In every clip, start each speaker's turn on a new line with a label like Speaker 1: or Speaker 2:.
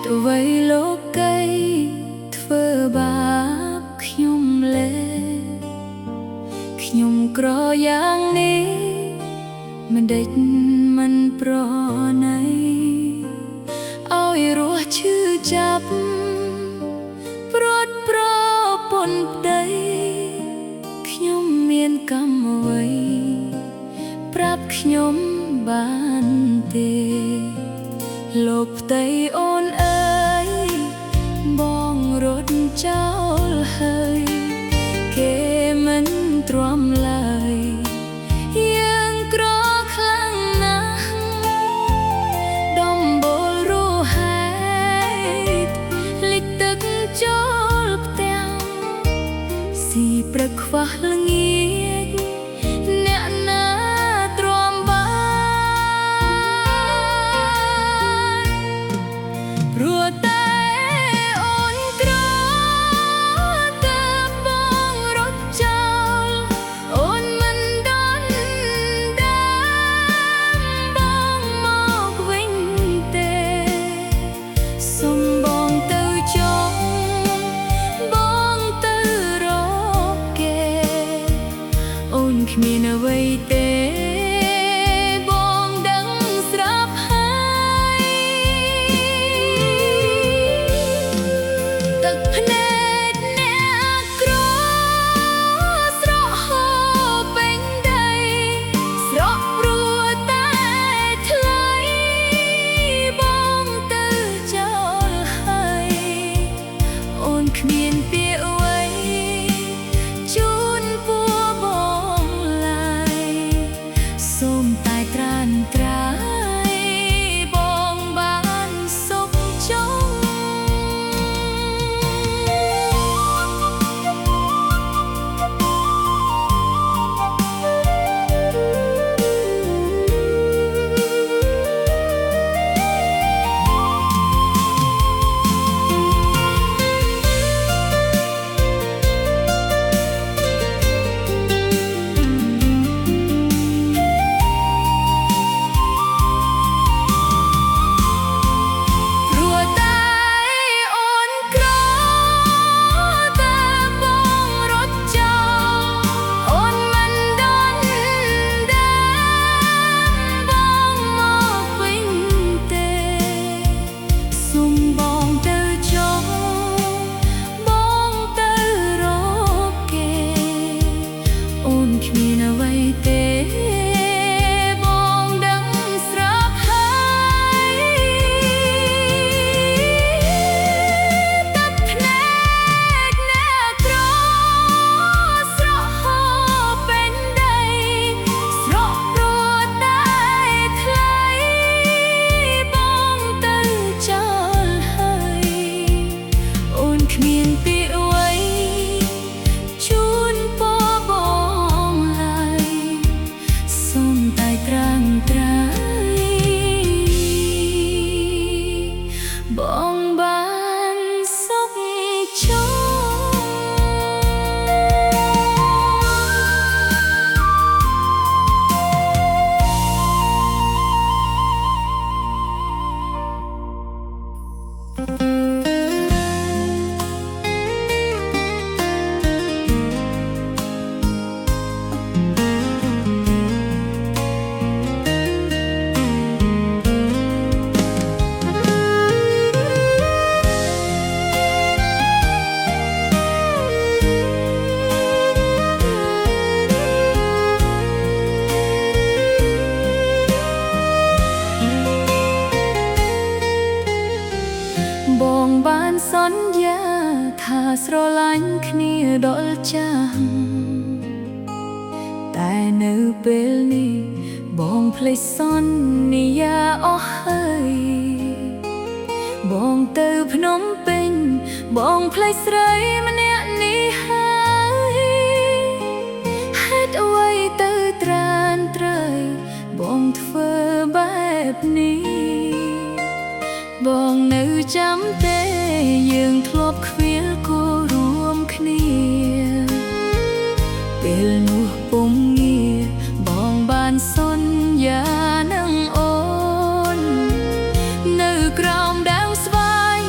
Speaker 1: ตุអ្វីលោកីធ្វើបាបខ្ញុំលេខ្ញុំក្រយ៉ាងនេះមិនដេចមិនប្រណីឲ្យរស់ឈឺចាប់ព្រាត់ប្រពន្ធប្តីខ្ញុំមានកម្មអ្វីប្រាប់ខ្ញុំបានទេលោកផ្ទៃអូនអើយបងរត់ចោលហើយគេមិនទ្រាំឡើយយើងក្រខ្លាំងណាស់ដំបូលរហែកលិចទឹកចូលផ្ទះស៊ីព្រឹកខ្វះល្ងាចអ្នកណាទ្រាំបានព្រោះតែអូនក្រតែបងរត់ចោលអូនមិនដល់ដើមបងមកវិញទេសុំបងទៅចង់បងទៅរកគេអូនគ្មានអ្វីទេបងដឹងស្រាប់ហើយទឹកភ្នែកអ្នកក្រស្រក់ហូរពេញដីស្រក់ព្រោះតែថ្លៃបងទៅចោលហើយអូនគ្មានពាក្យអ្វីជូនពួរបងឡើយសូមតែត្រានត្រាយបងបានសុខចុងគ្មានអ្វីទេបងដឹងស្រាប់ហើយទឹកភ្នែកអ្នកក្រស្រក់ហូរពេញដីស្រក់ព្រោះតែថ្លៃបងទៅចោលហើយអូនគ្មានពាក្យអ្វីជូនពរបងសូមតែត្រាំត្រាយបងបានសុខចុងបងបានសន្យាថាស្រឡាញ់គ្នាដល់ចាស់តែនៅពេលនេះបងភ្លេចសន្យាអស់ហើយបងទៅភ្នំពេញបងភ្លេចស្រីម្នាក់នេះហើយហេតុអ្វីទៅត្រានត្រើយបងធ្វើបែបនេះបងនៅចាំទេយើងធ្លាប់ខ្វៀលគូរួមគ្នាពេលនោះពុំងារបងបានសន្យានឹងអូននៅក្រោមដើមស្វាយ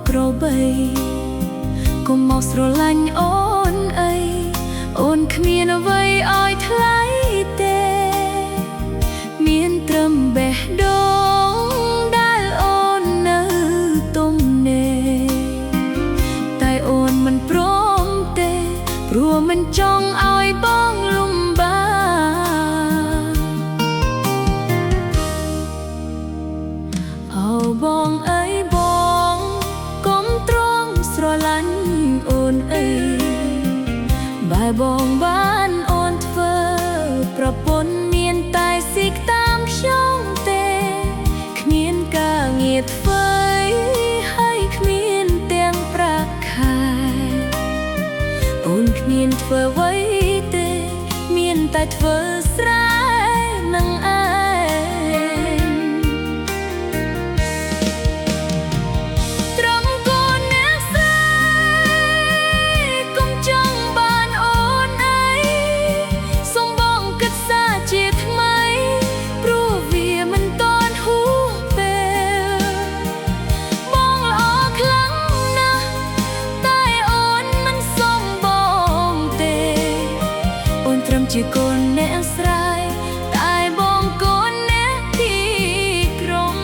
Speaker 1: ក្របីកុំមកស្រឡាញ់អូនអីអូនគ្មានអ្វីឲ្យថ្លៃទេមានត្រឹមបេះដូងដែលអូននៅទំនេរតែអូនមិនព្រមទេព្រោះមិនចង់ឲ្យបងលំបាកអូបងអើយបងកុំទ្រាំស្រឡាញ់អូនអីបែបបងបានអូនធ្វើប្រពន្ធមានតែស៊ីកតាមខ្ញុំទេគ្មានការងារធ្វើហើយគ្មានទាំងប្រាក់ខែអូនគ្មានធ្វើអ្វីទេមានតែធ្វើស្រែនឹងឯងត្រឹមកូនអ្នកស្រីកុំចង់បានអូនអីសូមបងគិតសាជាថ្មីព្រោះវាមិនទាន់ហួសពេលបងល្អខ្លាំងណាស់តែអូនមិនសមបងទេអូនត្រឹមជាកូនអ្នកស្រីតែបងកូនអ្នកទីក្រុង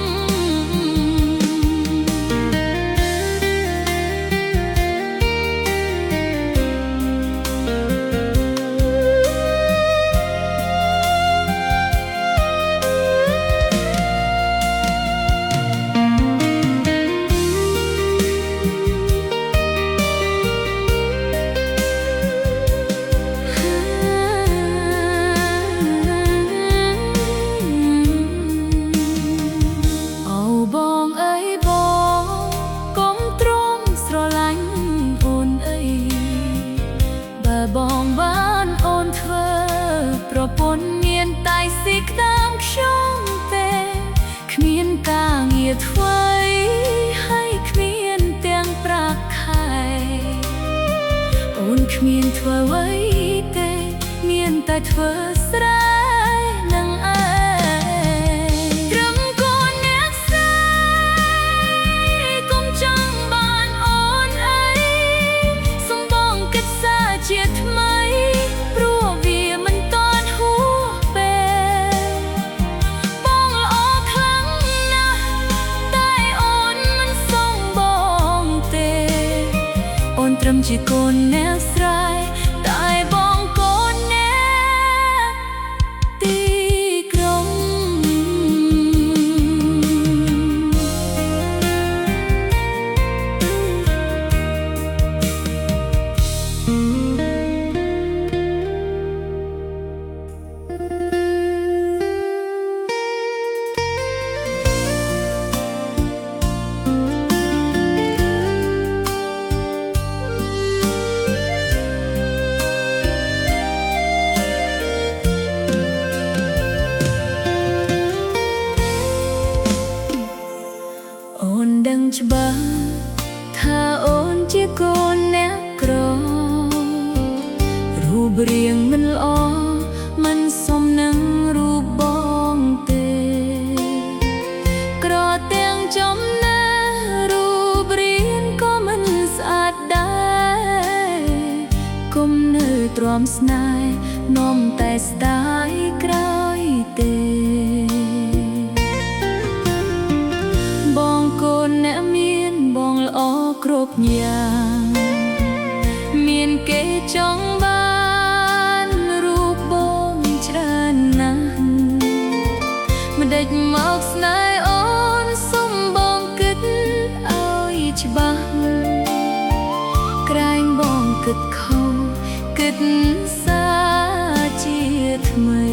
Speaker 1: បងបានអូនធ្វើប្រពន្ធមានតែស៊ីកតាមខ្ញុំទេគ្មានការងារធ្វើហើយគ្មានទាំងប្រាក់ខែអូនគ្មានធ្វើអ្វីទេមានតែធ្វើស្រែនឹងឯងត្រឹមកូនអ្នកស្រីកុំចង់បានអូនអីសូមបងគិតសាជាថ្មីព្រោះវាមិនទាន់ហួសពេលបងល្អខ្លាំងណាស់តែអូនមិនសមបងទេអូនត្រឹមជាកូនអ្នកស្រីតែបងកូនអ្នកទីក្រុងអូនដឹងច្បាស់ថាអូនជាកូនអ្នកក្ររូបរាងមិនល្អមិនសមនឹងរូបបងទេក្រទាំងចំណេះរូបរាងក៏មិនស្អាតដែរគុំនៅទ្រាំស្នេហ៍នាំតែស្ដាយក្រោយទេបងកូនអ្នកមានបងល្អគ្រប់យ៉ាងមានគេចង់បានរូបបងច្រើនណាស់មិនដេចមកស្នេហ៍អូនសុំបងគិតឲ្យច្បាស់ក្រែងបងគិតខុសគិតសាជាថ្មី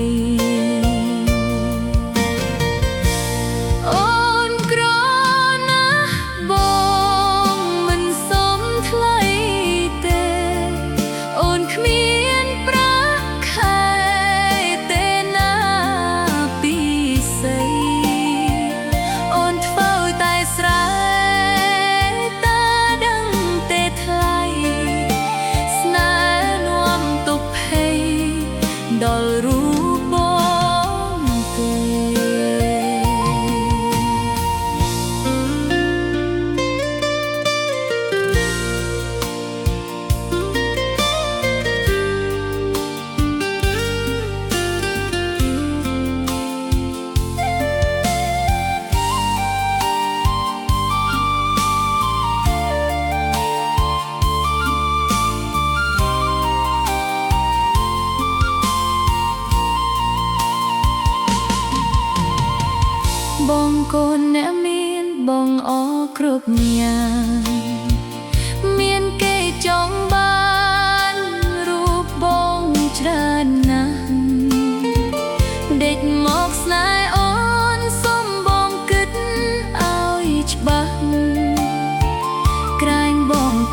Speaker 1: ដល់រូ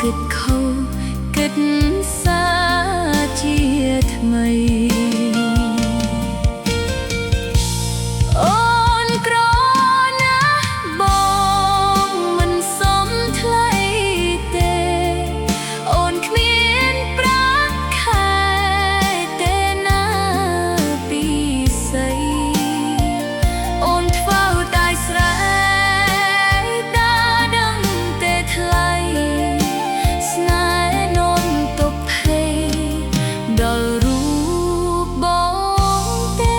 Speaker 1: គិតខុសគិតសាជាថ្មីអូនក្រណាស់បងមិនសមថ្លៃទេអូនគ្មានប្រាក់ខែទេណាពីស្អីអូនធ្វើតែស្រែដាដឹងតែថ្លៃស្នេហ៍នោមទុកភ័យដល់រូបបងទេ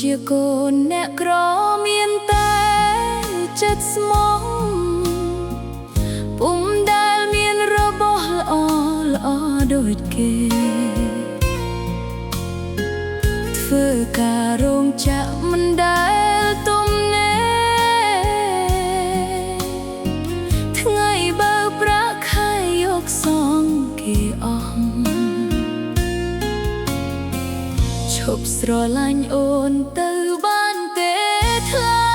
Speaker 1: ជាកូនអ្នកក្រមានតែចិត្តស្មោះពុំដែលមានរបស់ល្អដូចគេធ្វើការរោងចក្រមិនដែលទំនេរថ្ងៃបើប្រាក់ខែយកសងគេអស់ឈប់ស្រឡាញ់អូនទៅបានទេថ្លៃ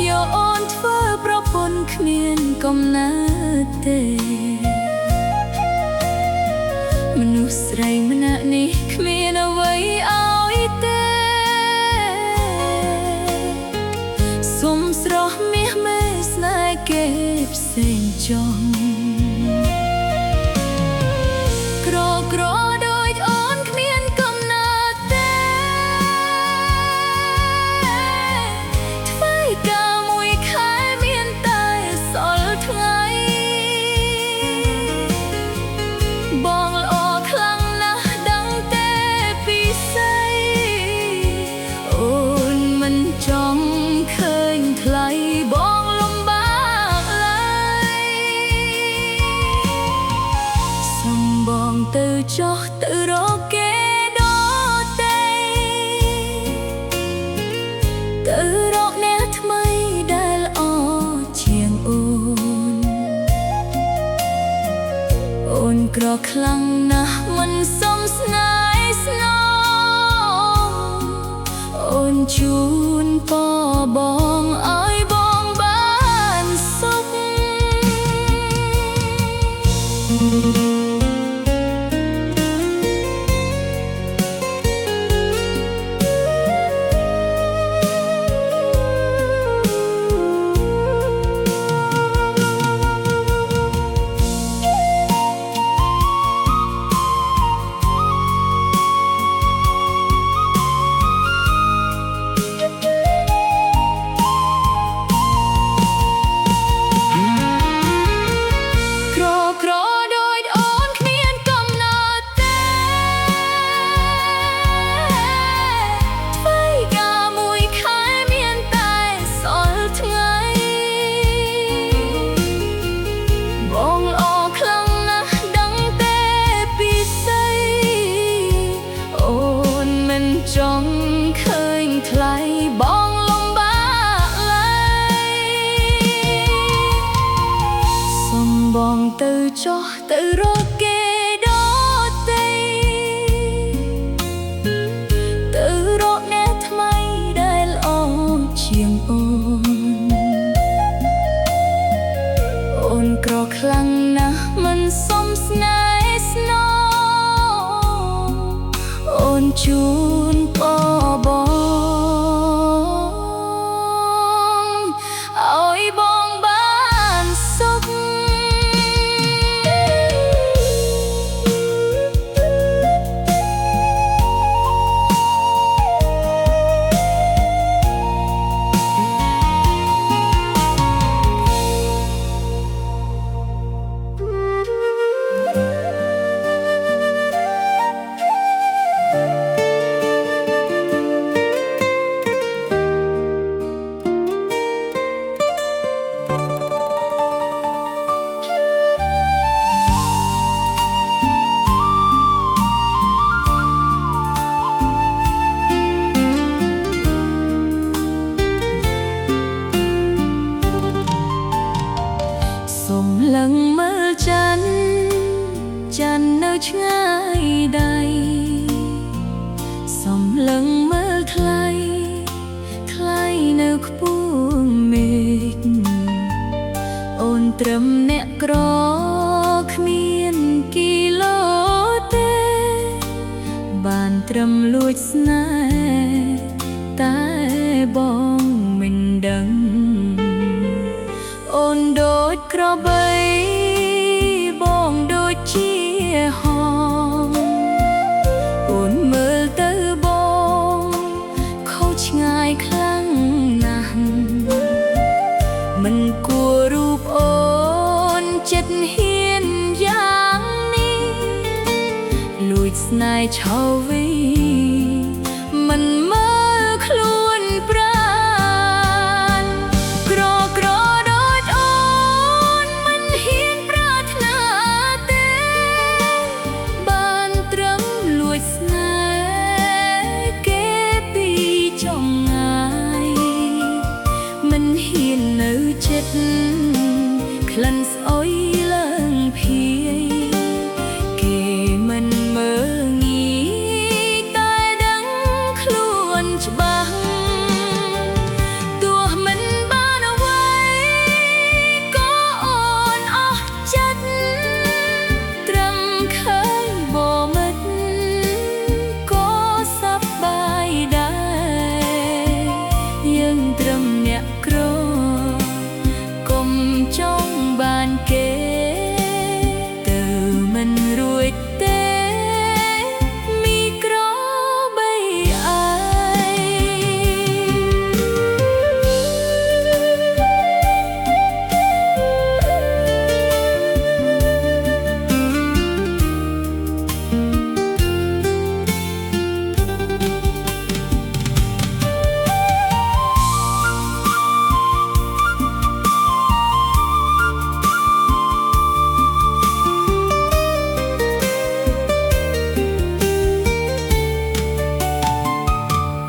Speaker 1: យកអូនធ្វើប្រពន្ធគ្មានកំណើតទេមនុស្សស្រីម្នាក់នេះគ្មានអ្វីឲ្យទេសុំស្រស់មាសមេស្នេហ៍គេផ្សេងចង់ក្រដូចអូនគ្មានកំណើតទេធ្វើការមួយខែមានតែសល់ថ្ងៃបងល្អខ្លាំងណាស់ដឹងទេពីស្អីអូនមិនចង់ឃើញថ្លៃបងលំបាកឡើយសុំបងទៅចុះទៅរកគេដទៃទៅរកអ្នកថ្មីដែលល្អជាងអូនក្រខ្លាំងណាស់មិនសមស្នេហ៍ស្នងអូនជូនពរបងឲ្យបងបានសុខដូចអូនគ្មានកំណើតទេធ្វើការមួយខែមានតែសល់ថ្ងៃបងល្អខ្លាំងណាស់ដឹងទេពីស្អីអូនមិនចង់ឃើញថ្លៃបងលំបាកឡើយសុំបងទៅចុះទៅរកគេដទៃទៅរកអ្នកថ្មីដែលល្អជាងអូនក្រខ្លាំងណាស់មិនសមស្នេហ៍ស្នងអូនជូនពរបងឲ្យបងបានសុខ ឆ្ងាយដៃសំឡឹងមើលថ្លៃថ្លៃនៅខ្ពស់មេឃអូនត្រឹមអ្នកក្រគ្មានគីឡូទេបានត្រឹមលួចស្នេហ៍តែបងមិនដឹងអូនដូចក្របីបងដូចជាហងអូនមើលទៅបងខុសឆ្ងាយខ្លាំងណាស់មិនគួររូបអូនចិត្តហ៊ានយ៉ាងនេះលួចស្នេហ៍ឆោវីមិនមើលខ្លួនប្រាណក្រដូចអូនមិនហ៊ានប្រាថ្នាទេបានត្រឹមលួចស្នេហ៍គេពីចុងងាយមិនហ៊ាននៅចិត្តក្លិនស្អុយឡើងភាយគេមិនមើលងាយតែដឹងខ្លួនច្បាស់ទោះមិនបានអ្វីក៏អូនអស់ចិត្តត្រឹមឃើញបងមិត្តក៏សប្បាយដែរយើងត្រឹមអ្នកក្រកុំចង់បានគេទៅមិនរួចទេមីក្របីអើយ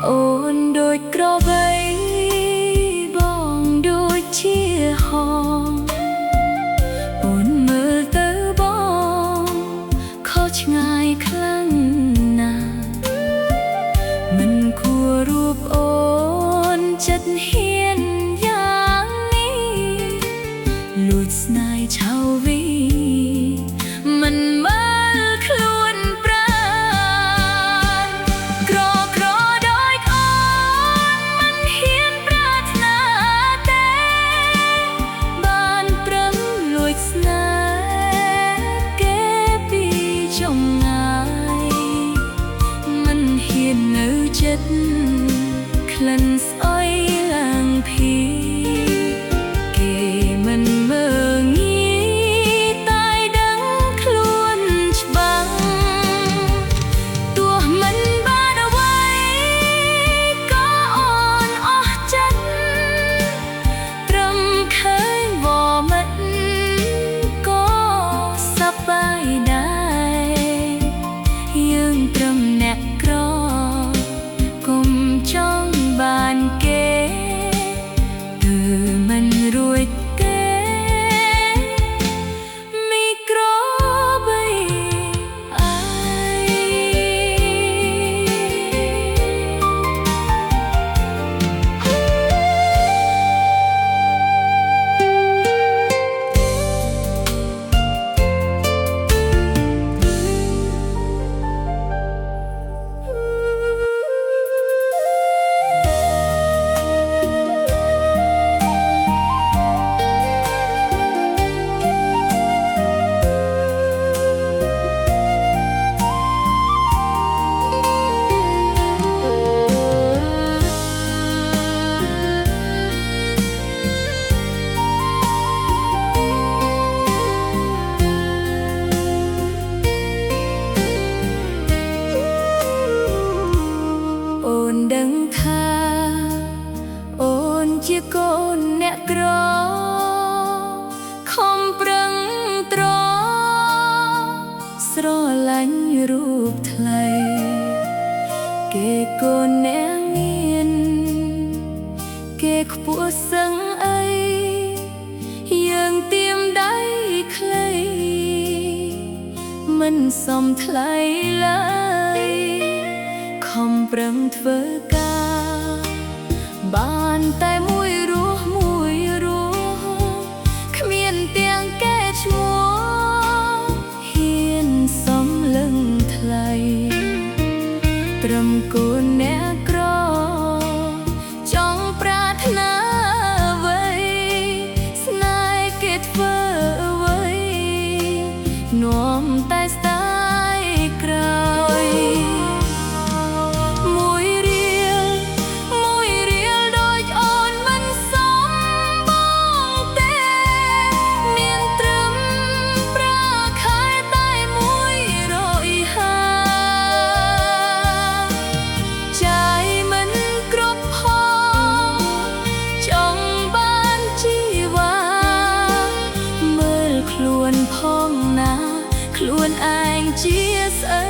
Speaker 1: អូនដូចក្របីបងដូចជាហងអូនមើលទៅបងខុសឆ្ងាយខ្លាំងណាស់មិនគួររូបអូនចិត្តហ៊ានយ៉ាងនេះលួចស្នេហ៍ឆៅវីមិនមើលខ្លួនប្រាណក្រដូចអូនមិនហ៊ានប្រាថ្នាទេបានព្រមលួចស្នេហ៍គេពីចុងងាយមិនហ៊ាននៅចិត្តក្លិនស្អុយឡើងភាគេមិនមើលងាយតែដឹងខ្លួនច្បាស់ទោះមិនបានអ្វីក៏អូនអស់ចិត្តត្រឹមឃើញបងមិត្តក៏សប្បាយដែរយើងត្រឹមអ្នកក្រកុំចង់បានគេគឺមិនរួចទេមីក្របីអើយ ស្រឡាញ់រូបថ្លៃគេកូនអ្នកមានគេខ្ពស់សឹងអីយើងទៀមដៃខ្លីម មិនសមថ្លៃឡើយខំប្រឹងធ្វើការបានតែមួយរស់គ្មានទាំងកែឈ្មោះហ៊ានសំលឹងថ្លៃត្រឹមកូនអ្នកក្រចង់ប្រាថ្នាអ្វីស្នេហ៍គេធ្វើអ្វីនាំតែស្ដាយក្រោយមួយរៀលដូចអូនមិនសមបងទេមានត្រឹមប្រាខែតែ150ចាយមិនគ្រប់ផងចង់បានជីវ៉ាមើលខ្លួនផងណាខ្លួនឯងជាស្អី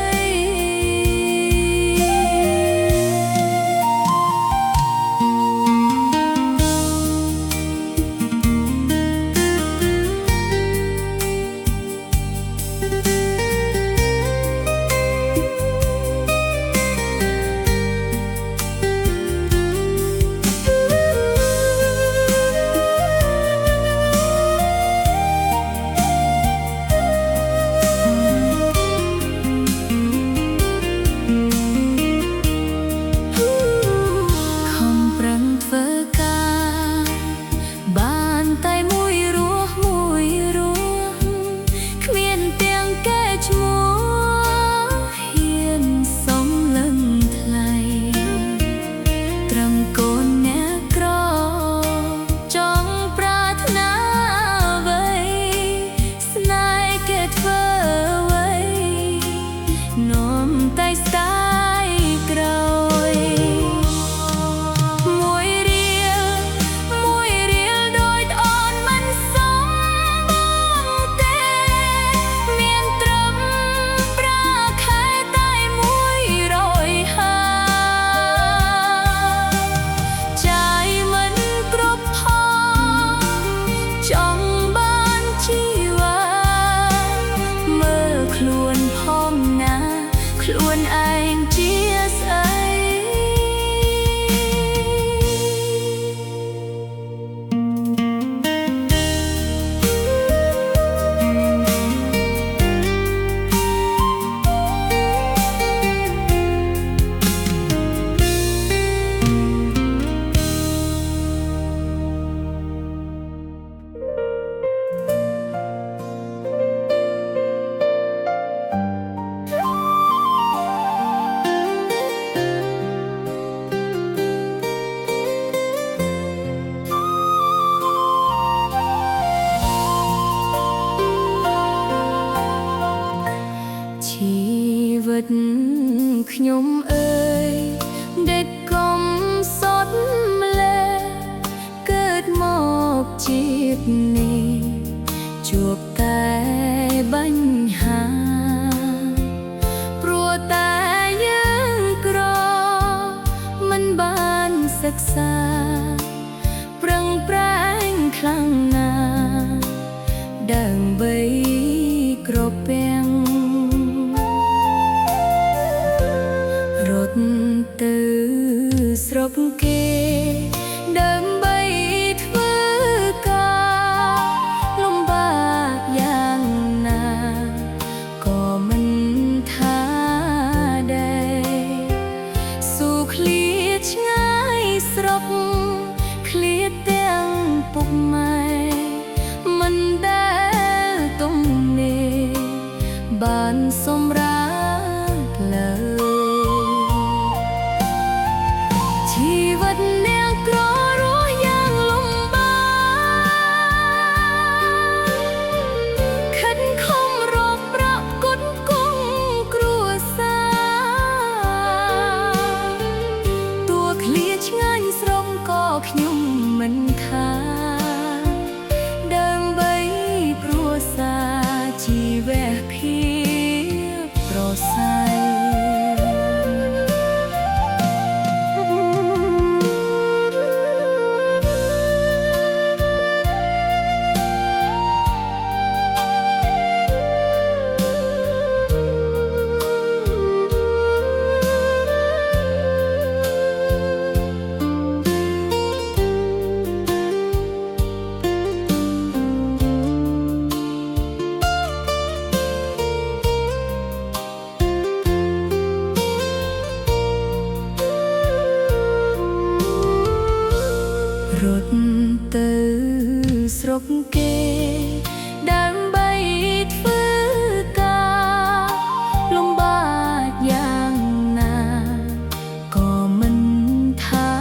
Speaker 1: រត់ទៅស្រុកគេដើម្បីធ្វើការលំបាកយ៉ាងណាក៏មិនថា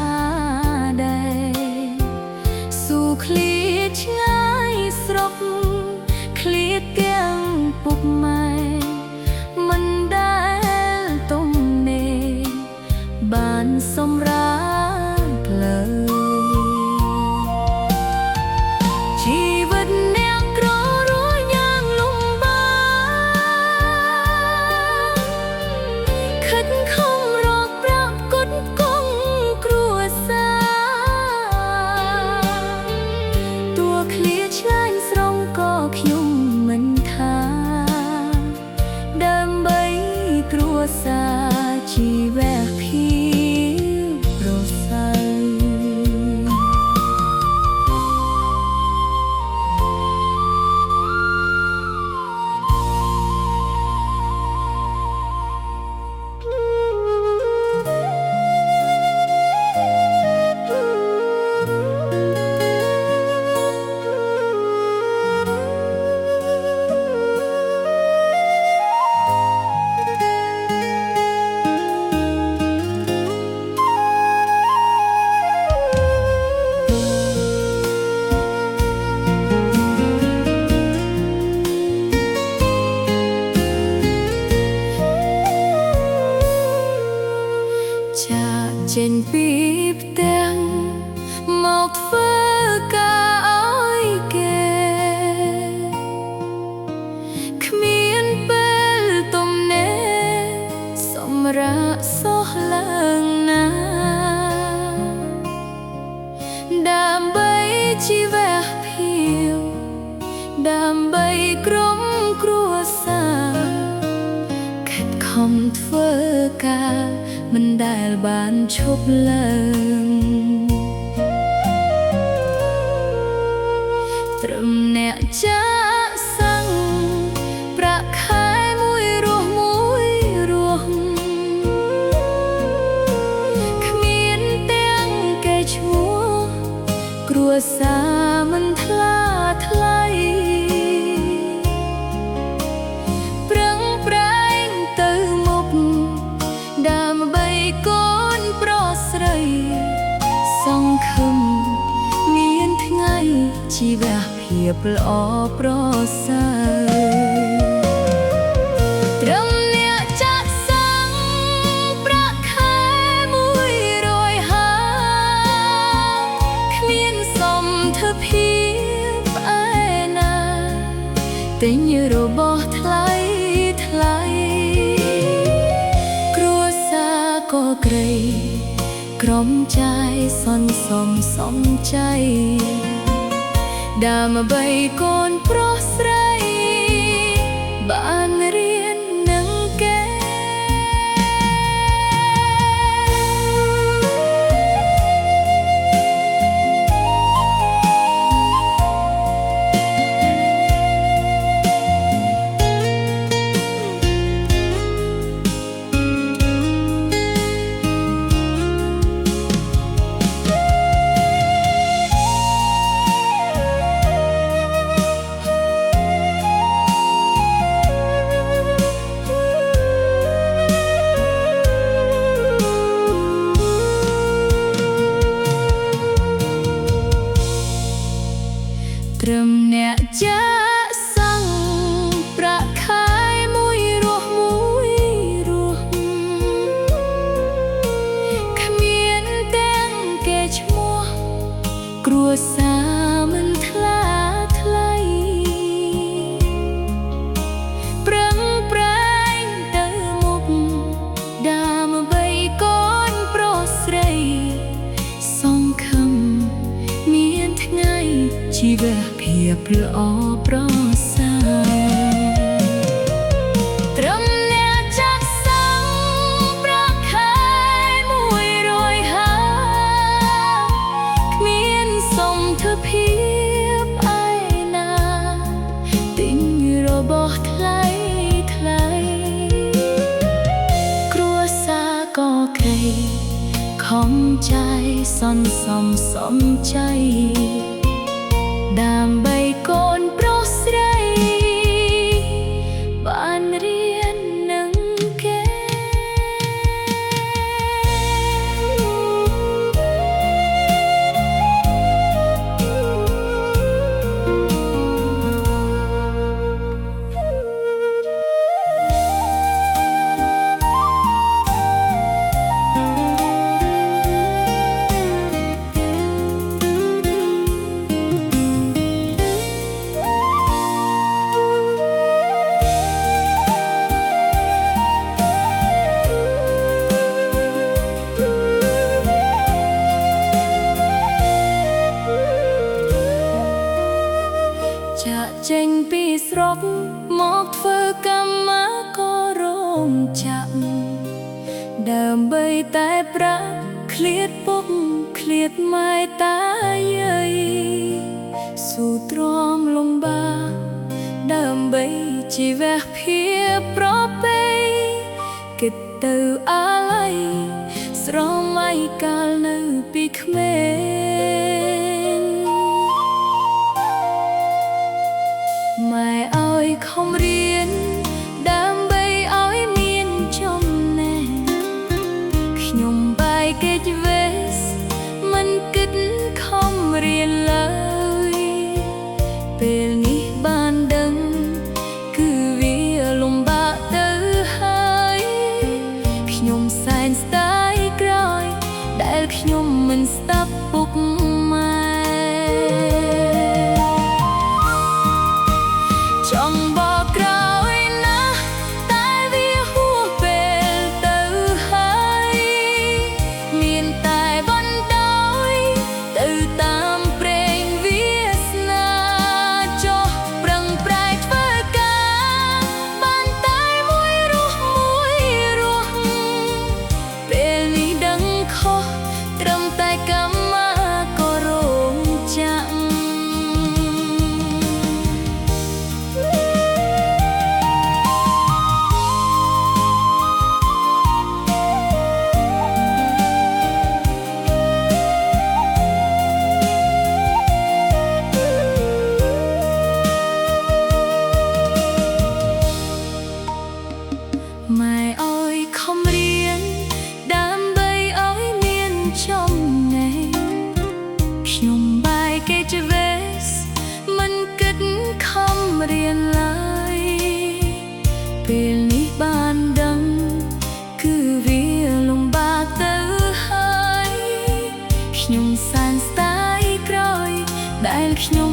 Speaker 1: ដែរស៊ូឃ្លាតឆ្ងាយស្រុកឃ្លាតទាំងពុកម៉ែមិនដែលទំនេរបានសម្រាកលើជីវិតអ្នកក្ររស់យ៉ាងលំបាកខិតខំរកប្រាក់ផ្គត់ផ្គង់គ្រួសារតួឃ្លាឆ្ងាញ់ស្រង់ក៏ខ្ញុំមិនថាដើម្បីគ្រួសារជីវៈភាពប្រសើរចេញពីផ្ទះមកធ្វើការឲ្យគេគ្មានពេលទំនេរសម្រាប់សោះឡើងណាដើម្បីជីវៈភាពដើម្បីក្រុមគ្រួសារខិតខំធ្វើការមិនដែលបានឈប់ឡើងត្រឹមអ្នកចាក់សាំងប្រាក់ខែមួយរស់គ្មានទាំងកេរ្តិ៍ឈ្មោះគ្រួសារមិនថ្លាថ្លៃប្រឹងប្រែងទៅមុខដើម្បីកូនប្រុសស្រីសង្ឃឹមមានថ្ងៃជីវៈភាពល្អប្រសើរត្រឹមអ្នកចាក់សាំងប្រាក់ខែ150គ្មានសមត្ថភាពឯណាទិញរបស់ថ្លៃក៏ក្រៃក្រុមចាយសន្សំសំចៃដើម្បីកូនប្រុសស្រីបានរៀននឹងគេ ត្រឹមអ្នកចាក់សាំងប្រាក់ខែមួយរស់គ្មានទាំងកេរ្តិ៍ឈ្មោះគ្រួសារមិនថ្លាថ្លៃប្រឹងប្រែងទៅមុខដើម្បីកូនប្រុសស្រីសង្ឃឹមមានថ្ងៃជីវៈភាពល្អប្រសើរត្រឹមអ្នកចាក់សាំងប្រាក់ខែ150គ្មានសមត្ថភាពឯណាទិញរបស់ថ្លៃគ្រួសារក៏ក្រៃខំចាយស សន្សំសំចៃដើម្បីកូនប្រុសស្រីបានរៀននឹងគេចាក់ចេញពីស្រុកមកធ្វើកម្មកររោងចក្រដើម្បីតែប្រាក់ឃ្លាតពុកឃ្លាតម៉ែតាយាយស៊ូទ្រាំលំបាកដើម្បីជីវៈភាពប្រពៃគិតទៅអាឡ័យស្រមៃកាលនៅពីក្មេងម៉ែឲ្យខំរៀនដើម្បីឲ្យមានចំណេះខ្ញុំបែកកិច្ចវេសមិនគិតខំរៀនឡើយពេលនេះបានដឹងគឺវាលំបាកទៅហើយខ្ញុំសែនស្ដាយក្រោយដែលខ្ញុំមិនស្ដាប់ពុកម៉ែចង់บอกក្រោយណាស់តែវាហួសពេលទៅហើយមានតែបណ្ដោយទៅតាមព្រេងវាសនាចុះប្រឹងប្រែងធ្វើការបានតែមួយរស់ពេលនេះដឹងខុសត្រឹមតែកម្មកររោងចក្រម៉ែឲ្យខំរៀនដើម្បីឲ្យមានចំណេះខ្ញុំបែកកិច្ចវេសមិនគិតខំរៀនឡើយពេលនេះបានដឹងគឺវាលំបាកទៅហើយខ្ញុំសែនស្ដាយក្រោយដែលខ្ញុំ